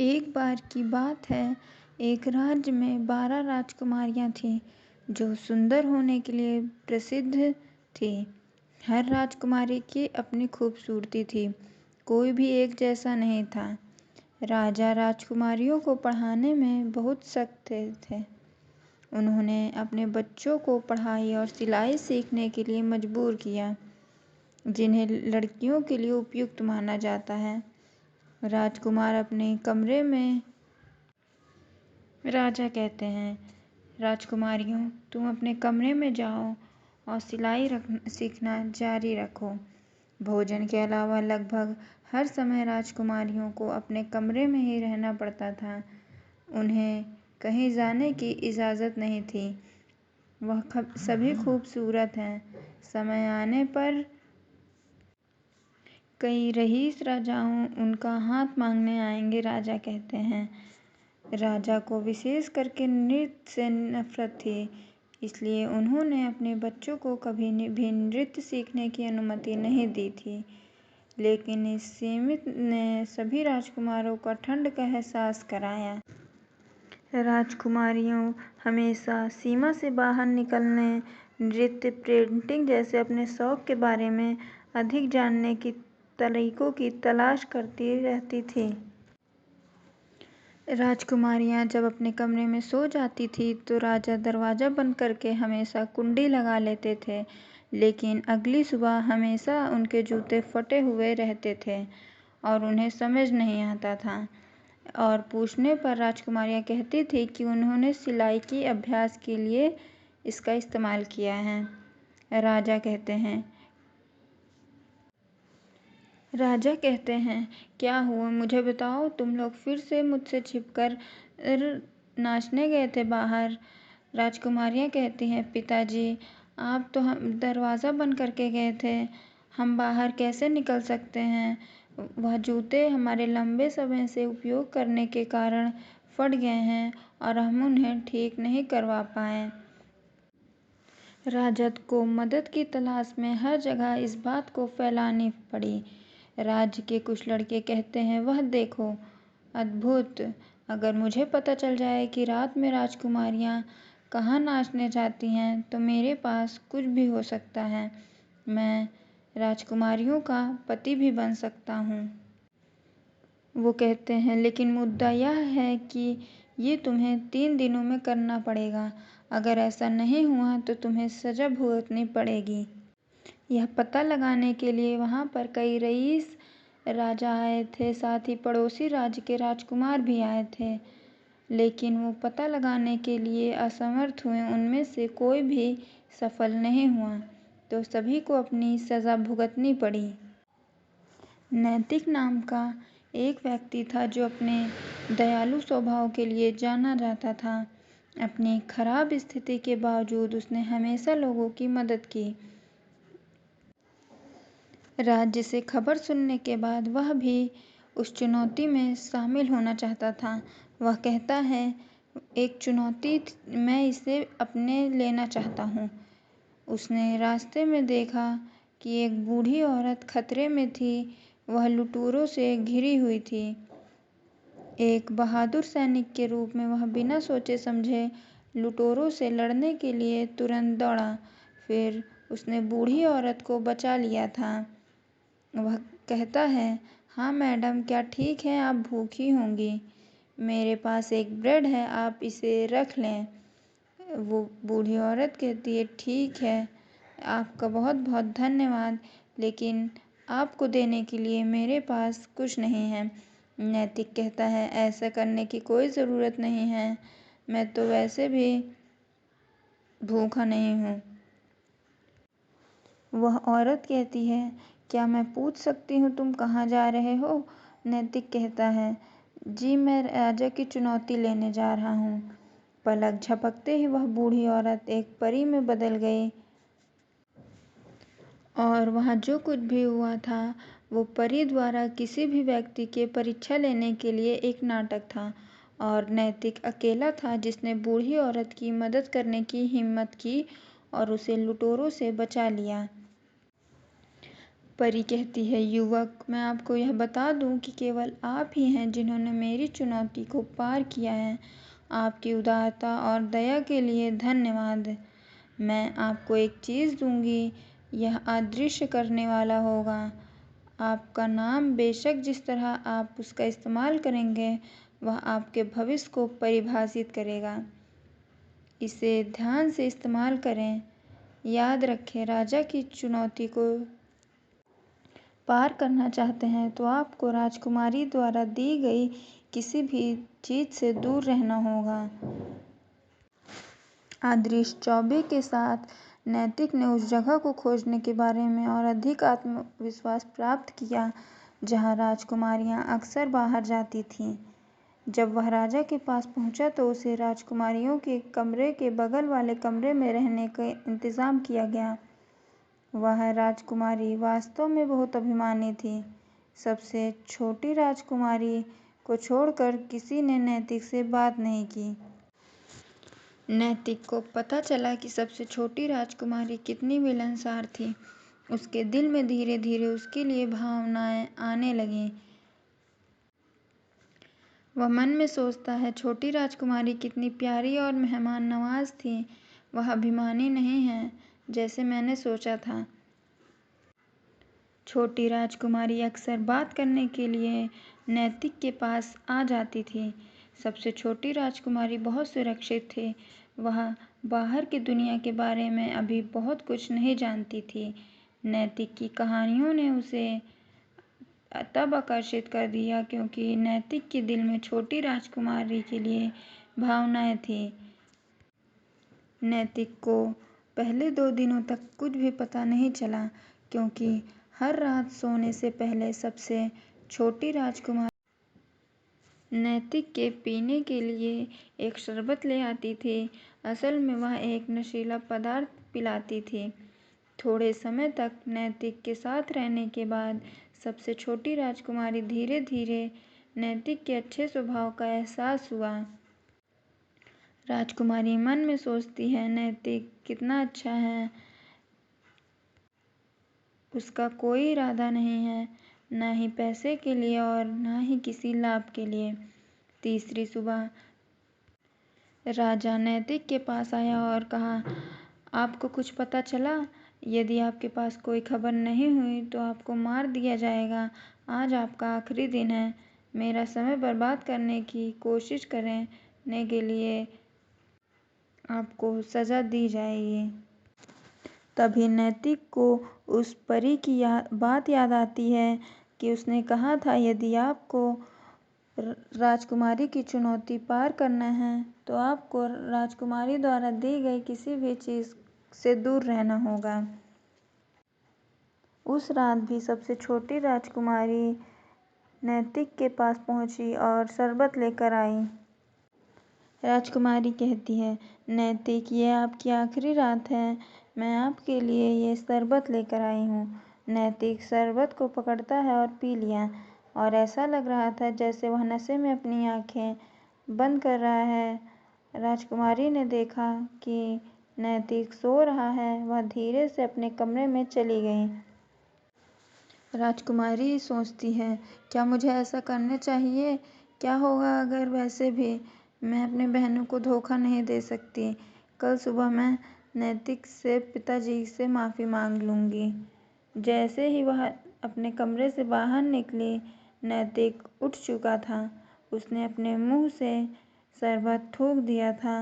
एक बार की बात है, एक राज्य में 12 राजकुमारियां थीं, जो सुंदर होने के लिए प्रसिद्ध थीं। हर राजकुमारी की अपनी खूबसूरती थी, कोई भी एक जैसा नहीं था। राजा राजकुमारियों को पढ़ाने में बहुत सख्त थे। उन्होंने अपने बच्चों को पढ़ाई और सिलाई सीखने के लिए मजबूर किया, जिन्हें लड़कियों के लिए उपयुक्त माना जाता है। राजकुमार अपने कमरे में राजा कहते हैं, राजकुमारियों, तुम अपने कमरे में जाओ और सिलाई सीखना जारी रखो। भोजन के अलावा लगभग हर समय राजकुमारियों को अपने कमरे में ही रहना पड़ता था। उन्हें कहीं जाने की इजाज़त नहीं थी। वह सभी खूबसूरत हैं। समय आने पर कई रईस राजाओं उनका हाथ मांगने आएंगे, राजा कहते हैं। राजा को विशेष करके नृत्य से नफरत थी, इसलिए उन्होंने अपने बच्चों को कभी भी नृत्य सीखने की अनुमति नहीं दी थी। लेकिन इस सीमित ने सभी राजकुमारों का ठंड का एहसास कराया। राजकुमारियों हमेशा सीमा से बाहर निकलने, नृत्य, पेंटिंग जैसे अपने शौक के बारे में अधिक जानने की तरीकों की तलाश करती रहती थी। राजकुमारियां जब अपने कमरे में सो जाती थी तो राजा दरवाज़ा बंद करके हमेशा कुंडी लगा लेते थे, लेकिन अगली सुबह हमेशा उनके जूते फटे हुए रहते थे और उन्हें समझ नहीं आता था। और पूछने पर राजकुमारियां कहती थी कि उन्होंने सिलाई की अभ्यास के लिए इसका इस्तेमाल किया है। राजा कहते हैं, क्या हुआ, मुझे बताओ, तुम लोग फिर से मुझसे छिपकर नाचने गए थे बाहर। राजकुमारियां कहती हैं, पिताजी, आप तो हम दरवाज़ा बंद करके गए थे, हम बाहर कैसे निकल सकते हैं। वह जूते हमारे लंबे समय से उपयोग करने के कारण फट गए हैं और हम उन्हें ठीक नहीं करवा पाए। राजा को मदद की तलाश में हर जगह इस बात को फैलानी पड़ी। राज्य के कुछ लड़के कहते हैं, वह देखो, अद्भुत, अगर मुझे पता चल जाए कि रात में राजकुमारियां कहाँ नाचने जाती हैं तो मेरे पास कुछ भी हो सकता है। मैं राजकुमारियों का पति भी बन सकता हूँ। वो कहते हैं, लेकिन मुद्दा यह है कि ये तुम्हें 3 दिनों में करना पड़ेगा। अगर ऐसा नहीं हुआ तो तुम्हें सजा भुगतनी पड़ेगी। यह पता लगाने के लिए वहाँ पर कई रईस राजा आए थे, साथ ही पड़ोसी राज्य के राजकुमार भी आए थे, लेकिन वो पता लगाने के लिए असमर्थ हुए। उनमें से कोई भी सफल नहीं हुआ, तो सभी को अपनी सजा भुगतनी पड़ी। नैतिक नाम का एक व्यक्ति था जो अपने दयालु स्वभाव के लिए जाना जाता था। अपनी खराब स्थिति के बावजूद उसने हमेशा लोगों की मदद की। राज्य से खबर सुनने के बाद वह भी उस चुनौती में शामिल होना चाहता था। वह कहता है, एक चुनौती, मैं इसे अपने लेना चाहता हूँ। उसने रास्ते में देखा कि एक बूढ़ी औरत खतरे में थी। वह लुटेरों से घिरी हुई थी। एक बहादुर सैनिक के रूप में वह बिना सोचे समझे लुटेरों से लड़ने के लिए तुरंत दौड़ा। फिर उसने बूढ़ी औरत को बचा लिया था। वह कहता है, हाँ मैडम, क्या ठीक है, आप भूखी होंगी, मेरे पास एक ब्रेड है, आप इसे रख लें। वो बूढ़ी औरत कहती है, ठीक है, आपका बहुत बहुत धन्यवाद, लेकिन आपको देने के लिए मेरे पास कुछ नहीं है। नैतिक कहता है, ऐसा करने की कोई ज़रूरत नहीं है, मैं तो वैसे भी भूखा नहीं हूँ। वह औरत कहती है, क्या मैं पूछ सकती हूँ तुम कहाँ जा रहे हो। नैतिक कहता है, जी मैं राजा की चुनौती लेने जा रहा हूँ। पलक झपकते ही वह बूढ़ी औरत एक परी में बदल गई और वहाँ जो कुछ भी हुआ था वो परी द्वारा किसी भी व्यक्ति के परीक्षा लेने के लिए एक नाटक था, और नैतिक अकेला था जिसने बूढ़ी औरत की मदद करने की हिम्मत की और उसे लुटेरों से बचा लिया। परी कहती है, युवक, मैं आपको यह बता दूं कि केवल आप ही हैं जिन्होंने मेरी चुनौती को पार किया है। आपकी उदारता और दया के लिए धन्यवाद। मैं आपको एक चीज़ दूंगी, यह अदृश्य करने वाला होगा। आपका नाम, बेशक जिस तरह आप उसका इस्तेमाल करेंगे वह आपके भविष्य को परिभाषित करेगा। इसे ध्यान से इस्तेमाल करें। याद रखें, राजा की चुनौती को पार करना चाहते हैं तो आपको राजकुमारी द्वारा दी गई किसी भी चीज़ से दूर रहना होगा। अदृश्य चौबे के साथ नैतिक ने उस जगह को खोजने के बारे में और अधिक आत्मविश्वास प्राप्त किया जहां राजकुमारियां अक्सर बाहर जाती थीं। जब वह राजा के पास पहुंचा तो उसे राजकुमारियों के कमरे के बगल वाले कमरे में रहने का इंतज़ाम किया गया। वह राजकुमारी वास्तव में बहुत अभिमानी थी। सबसे छोटी राजकुमारी को छोड़कर किसी ने नैतिक से बात नहीं की। नैतिक को पता चला कि सबसे छोटी राजकुमारी कितनी मिलनसार थी। उसके दिल में धीरे धीरे उसके लिए भावनाएं आने लगीं। वह मन में सोचता है, छोटी राजकुमारी कितनी प्यारी और मेहमान नवाज थी। वह अभिमानी नहीं है जैसे मैंने सोचा था। छोटी राजकुमारी अक्सर बात करने के लिए नैतिक के पास आ जाती थी। सबसे छोटी राजकुमारी बहुत सुरक्षित थी। वह बाहर की दुनिया के बारे में अभी बहुत कुछ नहीं जानती थी। नैतिक की कहानियों ने उसे तब आकर्षित कर दिया क्योंकि नैतिक के दिल में छोटी राजकुमारी के लिए भावनाएं थी। नैतिक को पहले 2 दिनों तक कुछ भी पता नहीं चला क्योंकि हर रात सोने से पहले सबसे छोटी राजकुमारी नैतिक के पीने के लिए एक शरबत ले आती थी। असल में वह एक नशीला पदार्थ पिलाती थी। थोड़े समय तक नैतिक के साथ रहने के बाद सबसे छोटी राजकुमारी धीरे धीरे नैतिक के अच्छे स्वभाव का एहसास हुआ। राजकुमारी मन में सोचती है, नैतिक कितना अच्छा है। उसका कोई इरादा नहीं है, न ही पैसे के लिए और न ही किसी लाभ के लिए। तीसरी सुबह राजा नैतिक के पास आया और कहा, आपको कुछ पता चला? यदि आपके पास कोई खबर नहीं हुई तो आपको मार दिया जाएगा। आज आपका आखिरी दिन है। मेरा समय बर्बाद करने की कोशिश करने के लिए आपको सज़ा दी जाएगी। तभी नैतिक को उस परी की बात याद आती है कि उसने कहा था, यदि आपको राजकुमारी की चुनौती पार करना है तो आपको राजकुमारी द्वारा दी गई किसी भी चीज़ से दूर रहना होगा। उस रात भी सबसे छोटी राजकुमारी नैतिक के पास पहुंची और शरबत लेकर आई। राजकुमारी कहती है, नैतिक, ये आपकी आखिरी रात है। मैं आपके लिए ये शरबत लेकर आई हूँ। नैतिक शरबत को पकड़ता है और पी लिया और ऐसा लग रहा था जैसे वह नशे में अपनी आंखें बंद कर रहा है। राजकुमारी ने देखा कि नैतिक सो रहा है। वह धीरे से अपने कमरे में चली गई। राजकुमारी सोचती है, क्या मुझे ऐसा करना चाहिए? क्या होगा अगर वैसे भी मैं अपने बहनों को धोखा नहीं दे सकती। कल सुबह मैं नैतिक से पिताजी से माफ़ी मांग लूँगी। जैसे ही वह अपने कमरे से बाहर निकली, नैतिक उठ चुका था। उसने अपने मुंह से शरबत थूक दिया था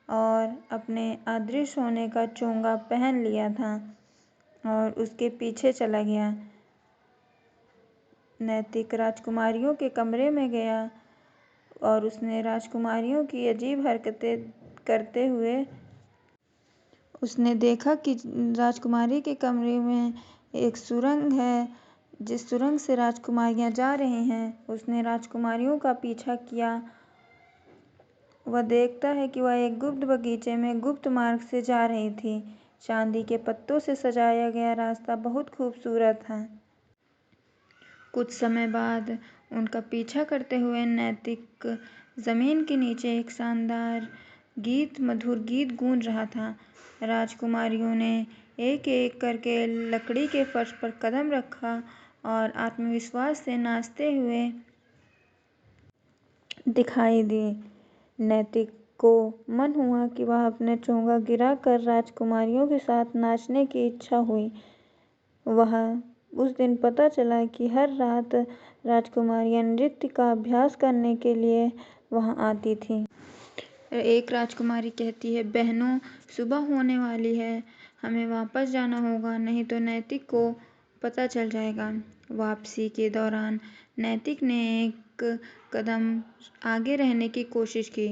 और अपने अदृश्य होने का चोंगा पहन लिया था और उसके पीछे चला गया। नैतिक राजकुमारियों के कमरे में गया और उसने राजकुमारियों की अजीब हरकतें करते हुए उसने देखा कि राजकुमारी के कमरे में एक सुरंग है जिस सुरंग से राजकुमारियां जा रही हैं। उसने राजकुमारियों का पीछा किया। वह देखता है कि वह एक गुप्त बगीचे में गुप्त मार्ग से जा रही थी। चांदी के पत्तों से सजाया गया रास्ता बहुत खूबसूरत था। कुछ समय बाद उनका पीछा करते हुए नैतिक जमीन के नीचे एक शानदार गीत, मधुर गीत गूंज रहा था। राजकुमारियों ने एक एक करके लकड़ी के फर्श पर कदम रखा और आत्मविश्वास से नाचते हुए दिखाई दी। नैतिक को मन हुआ कि वह अपने चोंगा गिराकर राजकुमारियों के साथ नाचने की इच्छा हुई। वह उस दिन पता चला कि हर रात राजकुमारियां नृत्य का अभ्यास करने के लिए वहां आती थीं। एक राजकुमारी कहती है, बहनों, सुबह होने वाली है, हमें वापस जाना होगा, नहीं तो नैतिक को पता चल जाएगा। वापसी के दौरान नैतिक ने एक कदम आगे रहने की कोशिश की।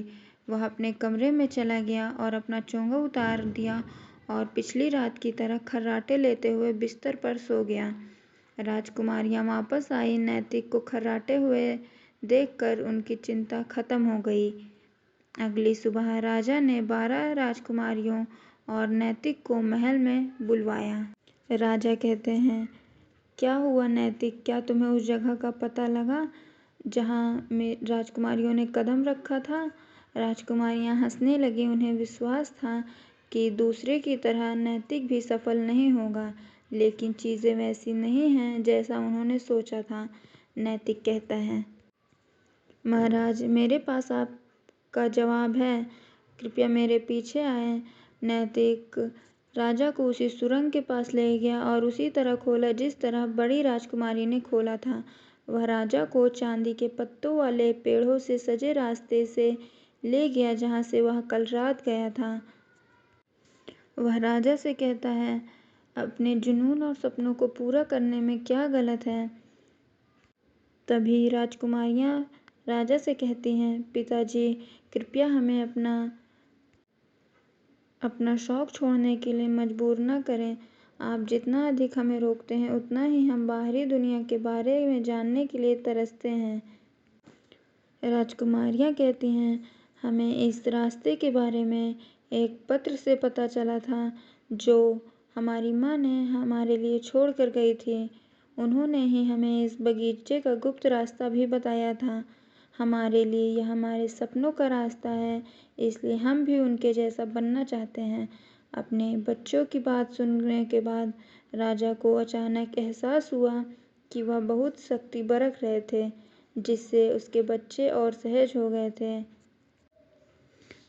वह अपने कमरे में चला गया और अपना चोंगा उतार दिया और पिछली रात की तरह खर्राटे लेते हुए बिस्तर पर सो गया। राजकुमारियां वापस आई। नैतिक को खर्राटे हुए देखकर उनकी चिंता खत्म हो गई। अगली सुबह राजा ने 12 राजकुमारियों और नैतिक को महल में बुलवाया। राजा कहते हैं, क्या हुआ नैतिक, क्या तुम्हें उस जगह का पता लगा जहाँ राजकुमारियों ने कदम रखा था? राजकुमारियां हंसने लगीं। उन्हें विश्वास था कि दूसरे की तरह नैतिक भी सफल नहीं होगा, लेकिन चीज़ें वैसी नहीं हैं जैसा उन्होंने सोचा था। नैतिक कहता है, महाराज, मेरे पास आपका जवाब है, कृपया मेरे पीछे आएं। नैतिक राजा को उसी सुरंग के पास ले गया और उसी तरह खोला जिस तरह बड़ी राजकुमारी ने खोला था। वह राजा को चांदी के पत्तों वाले पेड़ों से सजे रास्ते से ले गया जहाँ से वह कल रात गया था। वह राजा से कहता है, अपने जुनून और सपनों को पूरा करने में क्या गलत है? तभी राजकुमारियां राजा से कहती हैं, पिताजी, कृपया हमें अपना शौक छोड़ने के लिए मजबूर न करें। आप जितना अधिक हमें रोकते हैं, उतना ही हम बाहरी दुनिया के बारे में जानने के लिए तरसते हैं। राजकुमारियां कहती हैं, हमें इस रास्ते के बारे में एक पत्र से पता चला था जो हमारी माँ ने हमारे लिए छोड़ कर गई थी। उन्होंने ही हमें इस बगीचे का गुप्त रास्ता भी बताया था। हमारे लिए यह हमारे सपनों का रास्ता है, इसलिए हम भी उनके जैसा बनना चाहते हैं। अपने बच्चों की बात सुनने के बाद राजा को अचानक एहसास हुआ कि वह बहुत सख्ती बरत रहे थे, जिससे उसके बच्चे और सहज हो गए थे।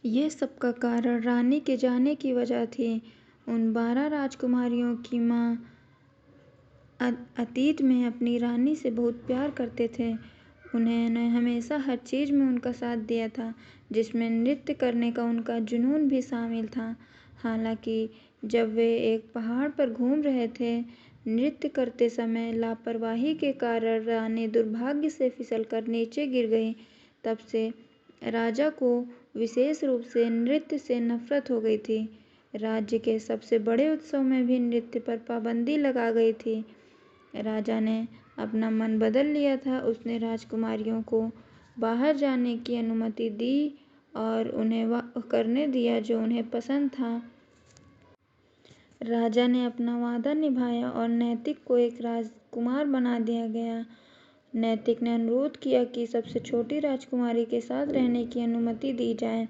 ये सब का कारण रानी के जाने की वजह थी। उन 12 राजकुमारियों की माँ अतीत में अपनी रानी से बहुत प्यार करते थे। उन्होंने हमेशा हर चीज़ में उनका साथ दिया था, जिसमें नृत्य करने का उनका जुनून भी शामिल था। हालांकि जब वे एक पहाड़ पर घूम रहे थे, नृत्य करते समय लापरवाही के कारण रानी दुर्भाग्य से फिसलकर नीचे गिर गई। तब से राजा को विशेष रूप से नृत्य से नफरत हो गई थी। राज्य के सबसे बड़े उत्सव में भी नृत्य पर पाबंदी लगा गई थी। राजा ने अपना मन बदल लिया था। उसने राजकुमारियों को बाहर जाने की अनुमति दी और उन्हें वह करने दिया जो उन्हें पसंद था। राजा ने अपना वादा निभाया और नैतिक को एक राजकुमार बना दिया गया। नैतिक ने अनुरोध किया कि सबसे छोटी राजकुमारी के साथ रहने की अनुमति दी जाए।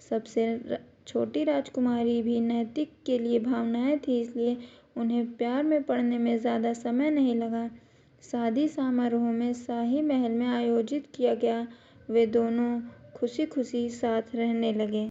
सबसे छोटी राजकुमारी भी नैतिक के लिए भावनाएं थी, इसलिए उन्हें प्यार में पड़ने में ज़्यादा समय नहीं लगा। शादी समारोह में शाही महल में आयोजित किया गया। वे दोनों खुशी खुशी साथ रहने लगे।